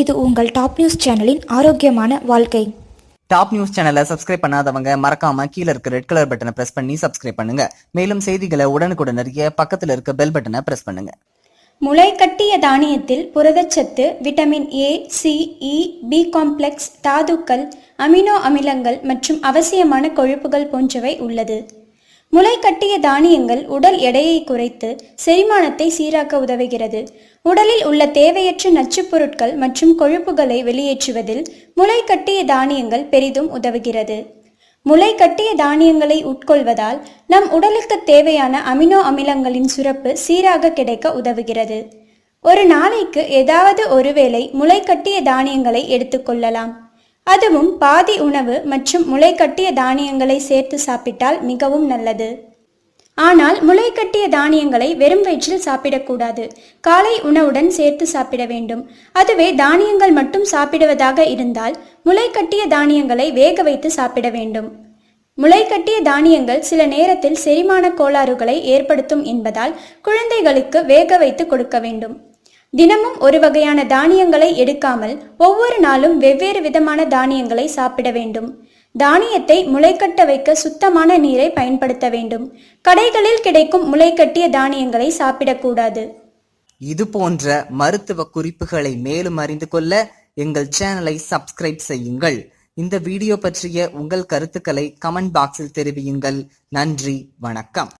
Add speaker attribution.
Speaker 1: இது உங்கள் top news சேனலின் ஆரோக்கியமான வாழ்க்கை.
Speaker 2: டாப் நியூஸ் சேனலை சப்ஸ்கிரைப் பண்ணாதவங்க மறக்காம கீழே இருக்க ரெட் கலர் பட்டனை பிரஸ் பண்ணி சப்ஸ்கிரைப் பண்ணுங்க. மேலும் செய்திகளை உடனுக்குடன் அறிய பக்கத்தில் இருக்க பெல் பட்டனை பிரஸ் பண்ணுங்க.
Speaker 3: முளை கட்டிய தானியத்தில் புரதச்சத்து, vitamin A, C, E, B complex, தாதுக்கள், அமினோ அமிலங்கள் மற்றும் அவசியமான கொழுப்புகள் போன்றவை உள்ளது. முளை கட்டிய தானியங்கள் உடல் எடையை குறைத்து செரிமானத்தை சீராக்க உதவுகிறது. உடலில் உள்ள தேவையற்ற நச்சுப் பொருட்கள் மற்றும் கொழுப்புகளை வெளியேற்றுவதில் முளை கட்டிய தானியங்கள் பெரிதும் உதவுகிறது. முளை கட்டிய தானியங்களை உட்கொள்வதால் நம் உடலுக்கு தேவையான அமினோ அமிலங்களின் சுரப்பு சீராக கிடைக்க உதவுகிறது. ஒரு நாளைக்கு ஏதாவது ஒருவேளை முளை கட்டிய தானியங்களை எடுத்துக்கொள்ளலாம். அதுவும் பாதி உணவு மற்றும் முளை கட்டிய தானியங்களை சேர்த்து சாப்பிட்டால் மிகவும் நல்லது. ஆனால் முளை கட்டிய தானியங்களை வெறும் வயிற்றில் சாப்பிடக்கூடாது. காலை உணவுடன் சேர்த்து சாப்பிட வேண்டும். அதுவே தானியங்கள் மட்டும் சாப்பிடுவதாக இருந்தால் முளை கட்டிய தானியங்களை வேக வைத்து சாப்பிட வேண்டும். முளை கட்டிய தானியங்கள் சில நேரத்தில் செரிமான கோளாறுகளை ஏற்படுத்தும் என்பதால் குழந்தைகளுக்கு வேக வைத்து கொடுக்க வேண்டும். தினமும் ஒரு வகையான தானியங்களை எடுக்காமல் ஒவ்வொரு நாளும் வெவ்வேறு விதமான தானியங்களை சாப்பிட வேண்டும். தானியத்தை முளைக்கட்ட வைக்க சுத்தமான நீரை பயன்படுத்த வேண்டும். கடைகளில் கிடைக்கும் முளைக்கட்டிய தானியங்களை சாப்பிடக்கூடாது.
Speaker 2: இது போன்ற மருத்துவ குறிப்புகளை மேலும் அறிந்து கொள்ள எங்கள் சேனலை சப்ஸ்கிரைப் செய்யுங்கள். இந்த வீடியோ பற்றிய உங்கள் கருத்துக்களை கமெண்ட் பாக்ஸில் தெரிவியுங்கள். நன்றி, வணக்கம்.